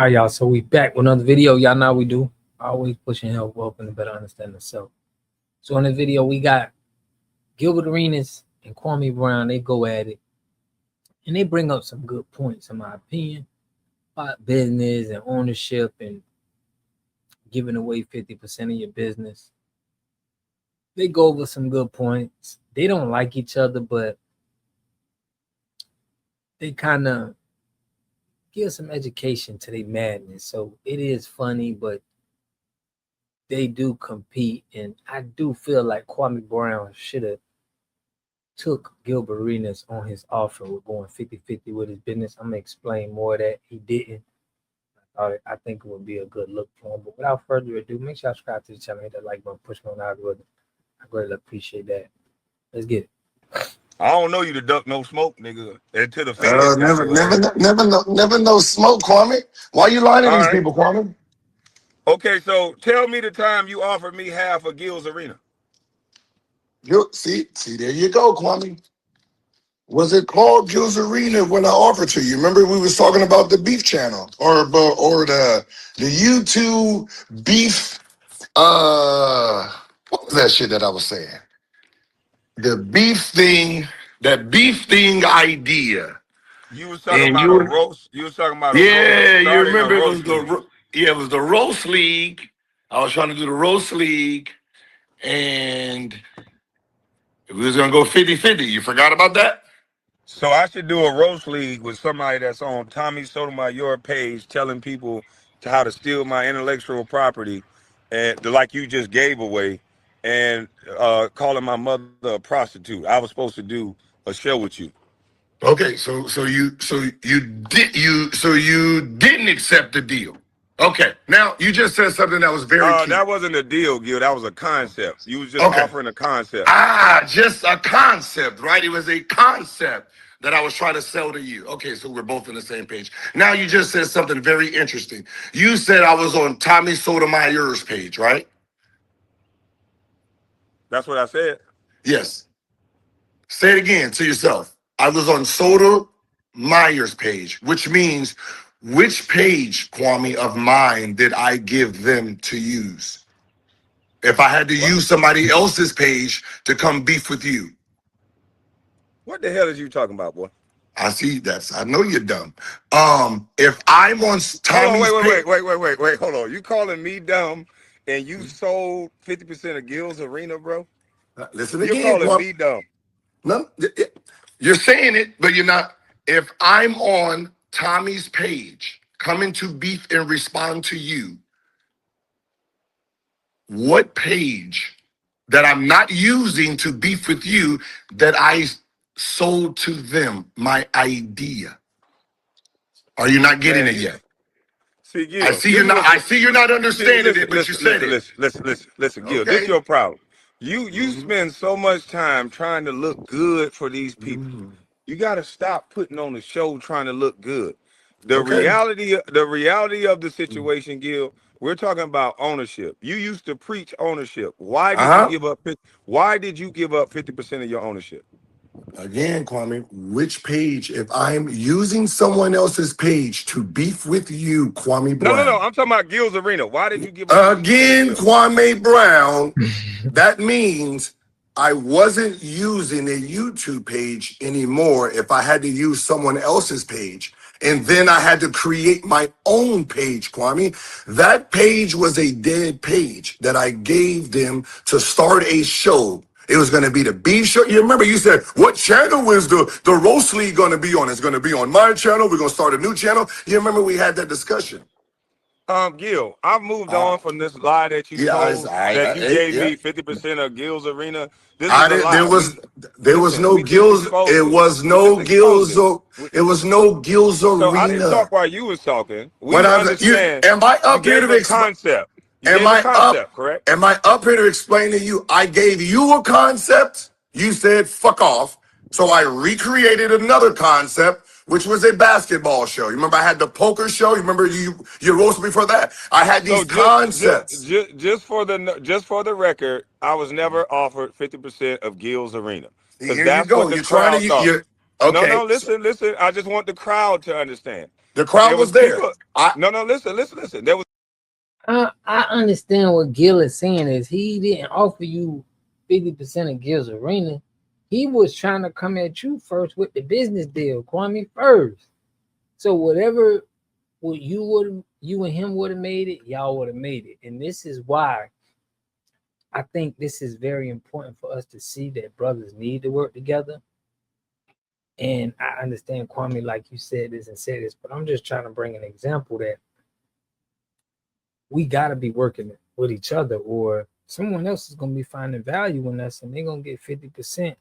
All right, y'all. So we back with another video. Y'all know how we do. Always pushing help, helping to better understand yourself. So in this video, we got Gilbert Arenas and Kwame Brown. They go at it, and they bring up some good points, in my opinion, about business and ownership and giving away 50% of your business. They go over some good points. They don't like each other, but they kind of give some education to their madness. So it is funny, but they do compete, and I do feel like Kwame Brown should have took Gilbert Arenas on his offer with going 50-50 with his business. I'm gonna explain more of that. He didn't. I think it would be a good look for him. But without further ado, make sure you subscribe to the channel, hit that like button, push me on the algorithm. I greatly appreciate that. Let's get it. I don't know you to duck no smoke, nigga. Until the feds got Never, your ass. never no smoke, Kwame. Why you lying to All these right. people, Kwame? Okay, so tell me the time you offered me half of Gil's Arena. You see, there you go, Kwame. Was it called Gil's Arena when I offered to you? Remember we was talking about the beef channel or the YouTube beef. What was that shit that I was saying? The beef thing, that beef thing idea. You was talking And about you a were, roast. You was talking about a roast, yeah, you starting a remember roast league. it was the roast league. I was trying to do the roast league, and we was gonna go 50-50. You forgot about that? So I should do a roast league with somebody that's on Tommy Sotomayor page telling people to how to steal my intellectual property and like you just gave away and calling my mother a prostitute. I was supposed to do a show with you. Okay, so you didn't accept the deal. Okay, now you just said something that was very key. That wasn't a deal, Gil. That was a concept. You was just Okay, offering a concept. just a concept, right? It was a concept that I was trying to sell to you. Okay, so we're both on the same page. Now you just said something very interesting. You said I was on Tommy Sotomayor's page, right? That's what I said. Yes. Say it again to yourself. I was on Soda Meyer's page, which means which page, Kwame, of mine did I give them to use? If I had to What? use somebody else's page to come beef with you. What the hell is you talking about, boy? I see that's I know you're dumb. If I'm on Hold on, Tommy's page, wait. Hold on. You calling me dumb and you sold 50% of Gil's Arena, bro? listen You're again, calling Kwame. me dumb. No, you're saying it, but you're not. If I'm on Tommy's page coming to beef and respond to you, what page that I'm not using to beef with you that I sold to them my idea? Are you not getting Man, it you yet? see, I Gil, see this you're is not. what I see you're not see, understanding it, but you said it. listen, Gil. This Okay. your problem. You Mhm. spend so much time trying to look good for these people. Mhm. You got to stop putting on the show trying to look good. Okay. The reality of the situation, Gil. We're talking about ownership. You used to preach ownership. Why Uh did you huh. give up? Why did you give up 50% of your ownership? Again, Kwame, which page? If I'm using someone else's page to beef with you, Kwame No. Brown. I'm talking about Gil's Arena. Why did you give up 50% of Again, Gil? Kwame Brown. That means I wasn't using a YouTube page anymore if I had to use someone else's page. And then I had to create my own page, Kwame. That page was a dead page that I gave them to start a show. It was going to be the beef show. You remember you said, what channel is the roast league going to be on? It's going to be on my channel. We're going to start a new channel. You remember we had that discussion. Gil, I've moved Uh, on from this lie that you yeah, told that you gave yeah. me 50% of Gil's Arena. This is I a did. lie. There was no We just Gills. exposed It it. was We just no exposed Gills. it. It was no Gills So I didn't arena. talk while you was talking. When We I was you, understand am I you up here gave to a explain? concept. You Am gave a I up? concept, correct? Am I up here to explain to you? I gave you a concept. You said fuck off. So I recreated another concept, which was a basketball show. You remember I had the poker show. You remember you roasted me for that. I had So these concepts. just for the record, I was never offered 50% of Gil's Arena because Here you that's what go. the You're trying to crowd thought. you're No, okay. listen. I just want the crowd to understand. The crowd There was was there. people. No, listen. There was I understand what Gil is saying is he didn't offer you 50% of Gil's arena. He was trying to come at you first with the business deal, Kwame first. So whatever you and him would have made it, y'all would have made it. And this is why I think this is very important for us to see that brothers need to work together. And I understand Kwame, like you said this and said this, but I'm just trying to bring an example that we got to be working with each other, or someone else is going to be finding value in us and they're going to get 50%,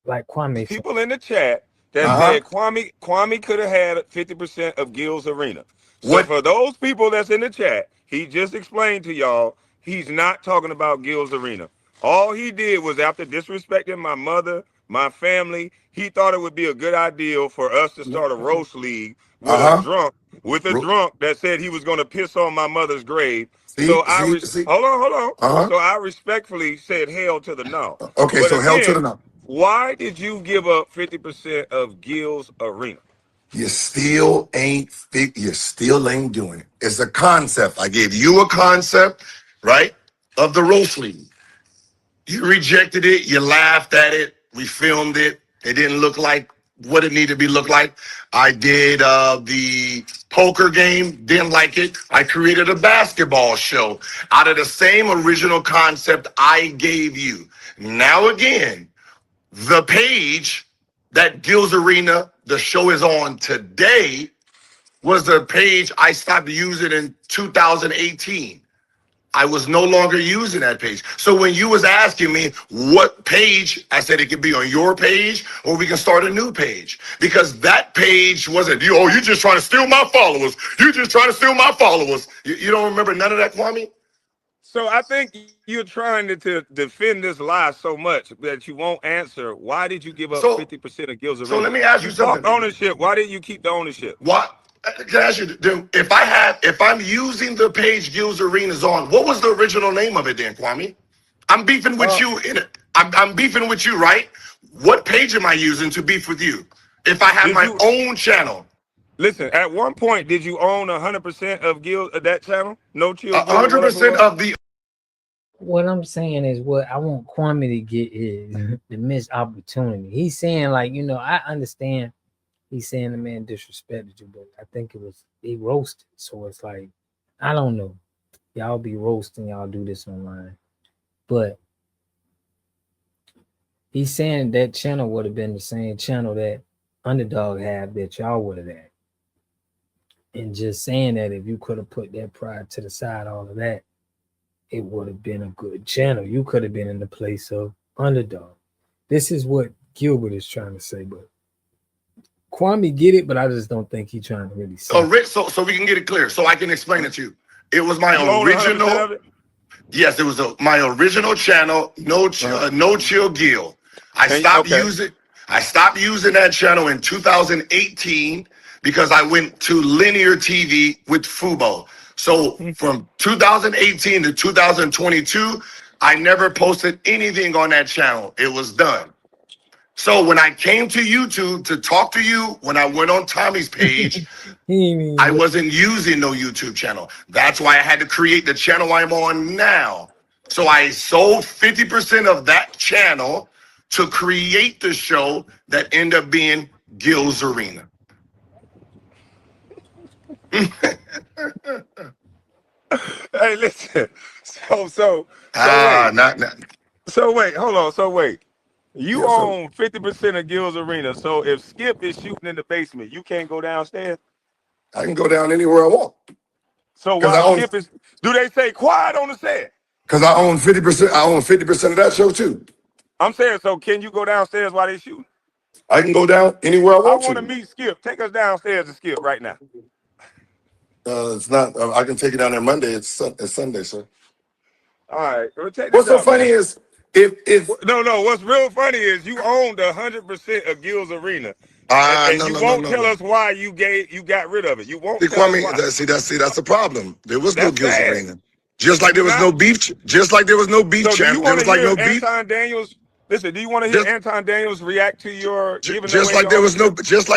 like Kwame said. people in the chat that said Kwame could have had 50% of Gil's arena. So What? for those people that's in the chat, he just explained to y'all he's not talking about Gil's arena. All he did was, after disrespecting my mother, my family, he thought it would be a good idea for us to start a roast league with a drunk that said he was going to piss on my mother's grave. See, So see. hold on. Uh-huh. So I respectfully said hell to the no. Okay, But so hell to the again, no. why did you give up 50% of Gil's arena? You still ain't you still ain't doing it. It's a concept. I gave you a concept, right? Of the roast league. You rejected it, you laughed at it, we filmed it. It didn't look like what it needed to be look like. I did the poker game, didn't like it. I created a basketball show out of the same original concept I gave you. Now again, the page that Gil's Arena, the show is on today, was the page I stopped using in 2018. I was no longer using that page. So when you was asking me what page, I said it could be on your page or we can start a new page. Because that page wasn't, you just trying to steal my followers. You just trying to steal my followers. You don't remember none of that, Kwame? So I think you're trying to defend this lie so much that you won't answer. Why did you give up 50% of Gil's arena? So let me ask you something. Talk ownership. Why didn't you keep the ownership? What? Can I ask you, if I'm using the page Gil's Arena's on, what was the original name of it then, Kwame? I'm beefing with you in it. I'm beefing with you, right? What page am I using to beef with you? If I have my own channel. Listen, at one point, did you own 100% of Gil that channel? No Chill. 100% of the. What I'm saying is, what I want Kwame to get is the missed opportunity. He's saying, like, I understand. He's saying the man disrespected you, but I think he roasted. So it's like, I don't know. Y'all be roasting, y'all do this online. But he's saying that channel would have been the same channel that Underdog had that y'all would have had. And just saying that if you could have put that pride to the side, all of that, it would have been a good channel. You could have been in the place of Underdog. This is what Gilbert is trying to say, but Kwame get it, but I just don't think he's trying to really say it. So we can get it clear, so I can explain it to you. It was my original. Yes, it was my original channel. No Chill Gil. I stopped using that channel in 2018 because I went to linear TV with Fubo. So from 2018 to 2022, I never posted anything on that channel. It was done. So when I came to YouTube to talk to you, when I went on Tommy's page, I wasn't using no YouTube channel. That's why I had to create the channel I'm on now. So I sold 50% of that channel to create the show that ended up being Gil's Arena. Hey, listen. So wait, hold on. So wait. You own 50% of Gil's Arena. So if Skip is shooting in the basement, you can't go downstairs? I can go down anywhere I want. So why Skip is, do they say quiet on the set? Because I own 50%. I own 50% of that show too. I'm saying, so can you go downstairs while they shooting? I can go down anywhere I want to. I want to meet Skip. Take us downstairs to Skip right now. It's not. I can take you down there Monday. It's Sunday, sir. All right. What's so funny is if no. What's real funny is you owned 100% of Gil's Arena, and you won't tell us why you got rid of it. You won't tell us why. See, that's the problem. There was no Gil's Arena. Just like there was no beef. Just like there was no beef champ. There was like no beef. Anton Daniels, Listen, do you want to hear Just Anton Daniels react to your giving just away like your ownership?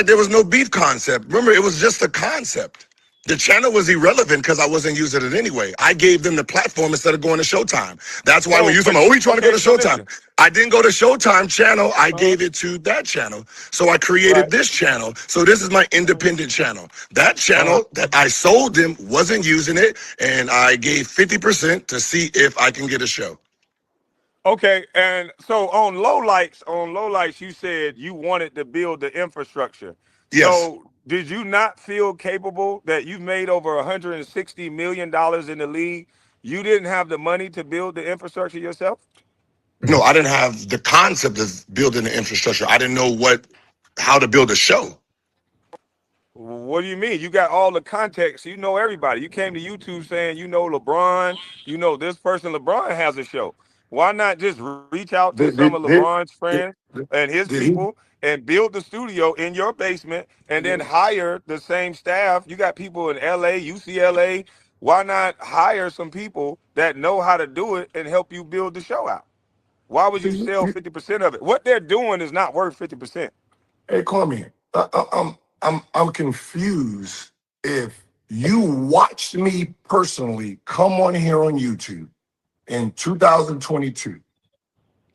there was no beef concept. Remember, it was just a concept. The channel was irrelevant because I wasn't using it anyway. I gave them the platform instead of going to Showtime. That's why when So, you but say, "Oh, you trying to go to okay, so Showtime?" listen. I didn't go to Showtime channel. I Uh-huh. gave it to that channel. So I created Right. this channel. So this is my Uh-huh. independent channel. That Uh-huh. channel that I sold them wasn't using it, and I gave 50% to see if I can get a show. Okay, and so on low lights, you said you wanted to build the infrastructure. Yes. So did you not feel capable that you made over $160 million in the league? You didn't have the money to build the infrastructure yourself? No, I didn't have the concept of building the infrastructure. I didn't know how to build a show. What do you mean? You got all the context. You know everybody. You came to YouTube saying you know LeBron, you know this person. LeBron has a show. Why not just reach out to Did some did of did LeBron's did, friends and his did he? people and build the studio in your basement and then hire the same staff? You got people in LA, UCLA. Why not hire some people that know how to do it and help you build the show out? Why would you sell 50% of it? What they're doing is not worth 50%. Hey, Kwame, I'm confused. If you watched me personally come on here on YouTube in 2022,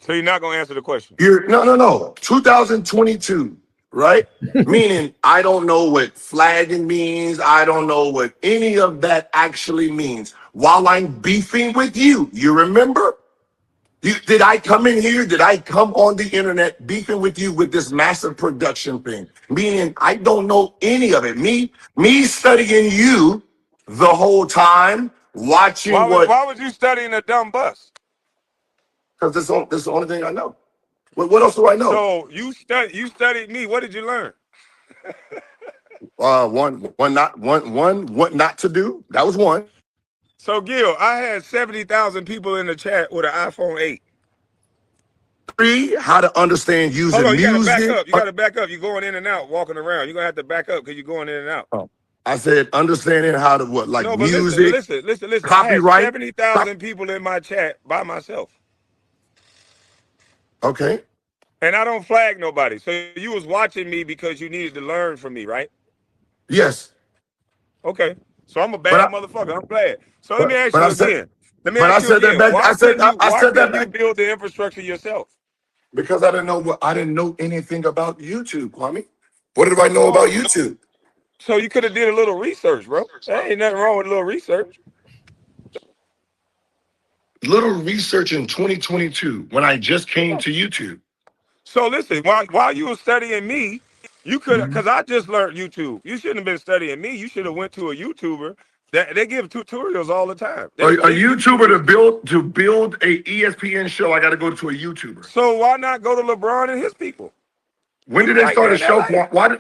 So you're not gonna answer the question. you're no 2022, right? Meaning I don't know what flagging means. I don't know what any of that actually means. While I'm beefing with you, you remember? Did I come in here? Did I come on the internet beefing with you with this massive production thing? Meaning I don't know any of it. Me studying you the whole time, watching Why was you studying a dumb bus? because this is the only thing I know. What else do I know? So you studied me. What did you learn? What not to do. That was one. So Gil, I had 70,000 people in the chat with an iPhone 8. 3, how to understand Hold using on, you gotta back music. up. You gotta back up. You're going in and out, walking around. You're gonna have to back up because you're going in and out. I said understanding how to like No, but music, listen. I had copyright. 70,000 people in my chat by myself. Okay. And I don't flag nobody. So you was watching me because you needed to learn from me, right? Yes. Okay. So I'm a But bad motherfucker. I'm glad. So let me ask but you I said again. Let me but I ask you said that again. back. I Why said that couldn't you back build the infrastructure yourself? because I didn't know anything about YouTube, Kwame. What did I know about So YouTube? so you could have did a little research, bro. There ain't nothing wrong with a little research. Little research in 2022 when I just came to YouTube. So listen, while you were studying me, you could because I just learned YouTube. You shouldn't have been studying me. You should have went to a YouTuber. That they give tutorials all the time. There's A big YouTuber YouTubers. to build a ESPN show, I got to go to a YouTuber. So why not go to LeBron and his people? When You did they right start there a in show? LA.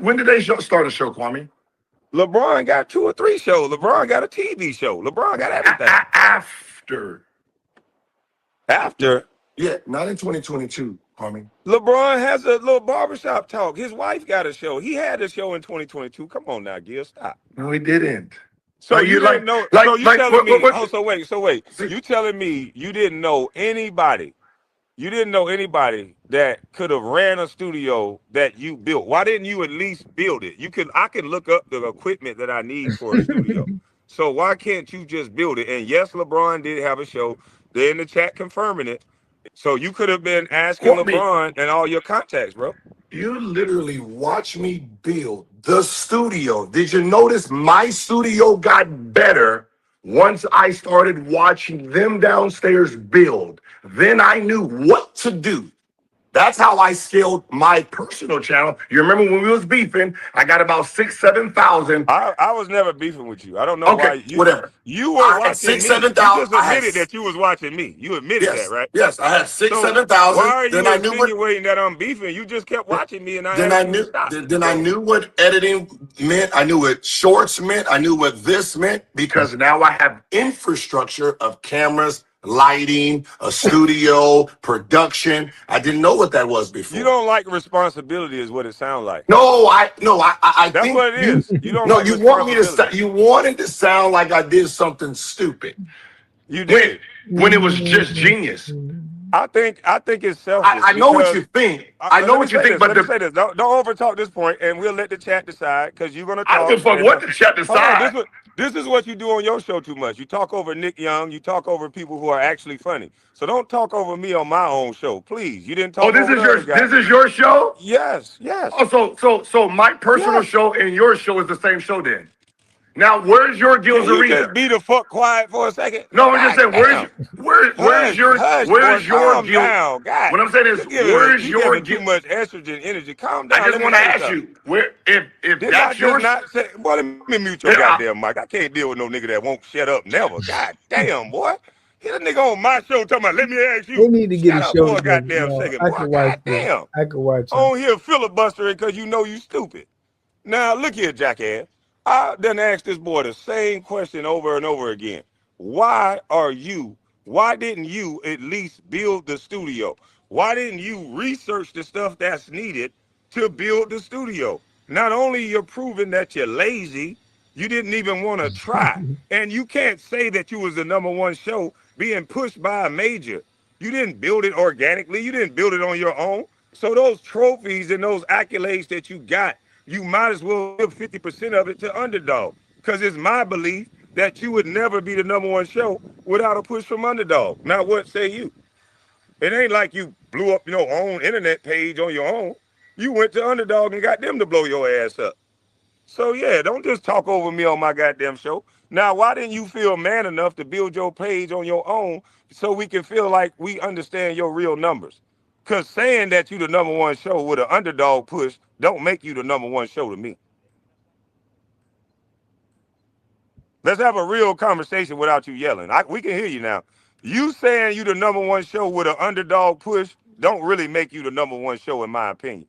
When did they start a show, Kwame? LeBron got 2 or 3 shows. LeBron got a TV show. LeBron got everything. After. After Yeah, not in 2022, Kwame. LeBron has a little barbershop talk. His wife got a show. He had a show in 2022. Come on now, Gil, stop. No, he didn't. So you didn't know. So you telling me? Oh, so wait. See, You telling me you didn't know anybody? You didn't know anybody that could have ran a studio that you built. Why didn't you at least build it? I can look up the equipment that I need for a studio. So why can't you just build it? And yes, LeBron did have a show. They're in the chat confirming it. So you could have been asking Kwame, LeBron and all your contacts, bro. you literally watch me build the studio. Did you notice my studio got better once I started watching them downstairs build? Then I knew what to do. That's how I scaled my personal channel. You remember when we was beefing, I got about 6,000, 7,000. I was never beefing with you. I don't know Okay, why whatever. you were I had watching six, me. seven You thousand. just admitted that you was watching me. You admitted that, right? Yes, I had six, So seven why thousand. are Then you I knew what. insinuating that I'm beefing? You just kept watching me, and I Then asked I you to knew. stop. Then I So knew what editing meant. I knew what shorts meant. I knew what this meant because now I have infrastructure of cameras, lighting, a studio, production. I didn't know what that was you before. don't like responsibility, is what it sounds like. I That's think what it you. is. You don't No, like you want me to. responsibility. You wanted to sound like I did something stupid You when did. when it was just genius. I think it's selfish I know what you because think. I know let me what you say think, this. but Let me say this. Don't overtalk this point, and we'll let the chat decide because you're gonna I don't talk. give a fuck And what the chat hold on, decide. this is what you do on your show too much. You talk over Nick Young. You talk over people who are actually funny. So don't talk over me on my own show, please. You didn't Oh, talk over the other guy. this is your show? Yes, Oh, yes, so my personal yes. show and your show is the same show then. Now, where's your Can Gills you just Arena? be the fuck quiet for a second? No, I'm just God saying, damn. Hush, hush, boy. where's your Calm Gil? down. God, What I'm saying is, where's you your giving too Gil? much estrogen energy. Calm I down. just Let me want to say ask something. you, where if Didn't I that's just your, not say? Boy, let me mute your yeah, goddamn mic. I can't deal with no nigga that won't shut up never. God damn, boy. Here's a nigga on my show talking about, let me ask They you. need to get Shut a up show for a together, goddamn y'all. second, I boy. could watch God this. damn. I could watch them. On here filibustering because you know you stupid. Now, look here, jackass. I done asked this boy the same question over and over again. Why didn't you at least build the studio? Why didn't you research the stuff that's needed to build the studio? Not only you're proving that you're lazy, you didn't even want to try. And you can't say that you was the number one show being pushed by a major. You didn't build it organically. You didn't build it on your own. So those trophies and those accolades that you got, you might as well give 50% of it to Underdog. Because it's my belief that you would never be the number one show without a push from Underdog. Now, what say you? It ain't like you blew up your own internet page on your own. You went to Underdog and got them to blow your ass up. So yeah, don't just talk over me on my goddamn show. Now, why didn't you feel man enough to build your page on your own so we can feel like we understand your real numbers? Cause saying that you the number one show with an underdog push don't make you the number one show to me. Let's have a real conversation without you yelling. We can hear you now. You saying you the number one show with an underdog push don't really make you the number one show in my opinion.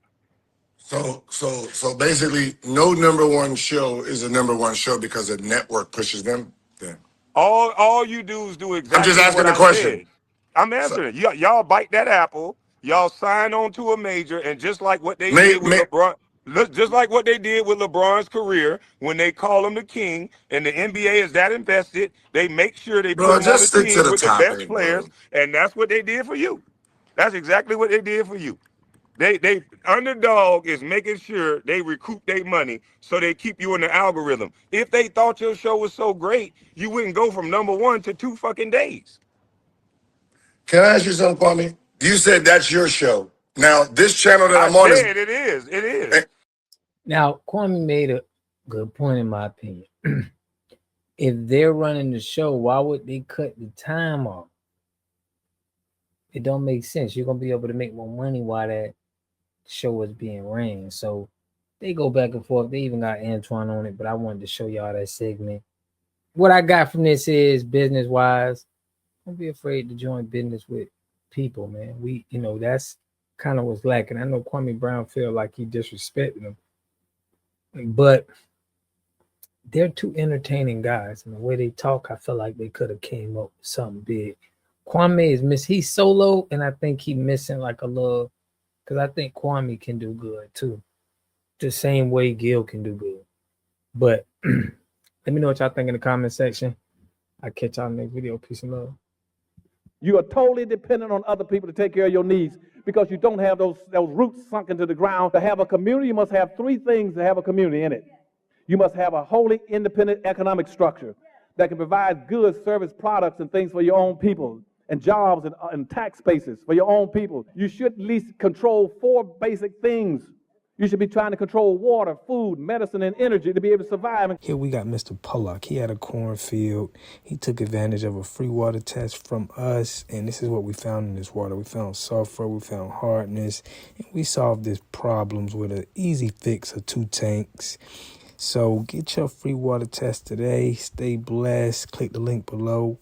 so basically, no number one show is a number one show because the network pushes them. Yeah. All you do is do I'm just exactly asking what a I question. said. I'm So, answering. Y'all bite that apple. Y'all sign on to a major, and just like what they may, did with may, LeBron, just like what they did with LeBron's career, when they call him the king, and the NBA is that invested, they make sure they put bro, him on just the stick to team the with the best topic, players, bro. and that's what they did for you. That's exactly what they did for you. They underdog is making sure they recoup their money so they keep you in the algorithm. If they thought your show was so great, you wouldn't go from number one to 2 fucking days. Can I ask you something, Kwame? You said that's your show. Now, this channel that I I'm on is. said it is. It eh, is. Now, Kwame made a good point in my opinion. If they're running the show, why would they cut the time off? It don't make sense. You're gonna be able to make more money while that show is being ran. So they go back and forth. They even got Antoine on it, but I wanted to show y'all that segment. What I got from this is business wise, don't be afraid to join business with people, man. That's kind of what's lacking. I know Kwame Brown felt like he disrespected them, but they're two entertaining guys, and the way they talk, I feel like they could have came up with something big. Kwame is he's solo, and I think he missing like a little, because I think Kwame can do good too, the same way Gil can do good. But let me know what y'all think in the comment section. I'll catch y'all in the next video. Peace and love. You are totally dependent on other people to take care of your needs because you don't have those roots sunk into the ground. To have a community, you must have three things to have a community in it. You must have a wholly independent economic structure that can provide goods, service, products, and things for your own people, and jobs and tax bases for your own people. You should at least control four basic things. You should be trying to control water, food, medicine, and energy to be able to survive. Here we got Mr. Pollock. He had a cornfield. He took advantage of a free water test from us, and this is what we found in this water. We found sulfur, we found hardness, and we solved these problems with an easy fix of 2 tanks. So get your free water test today. Stay blessed. Click the link below.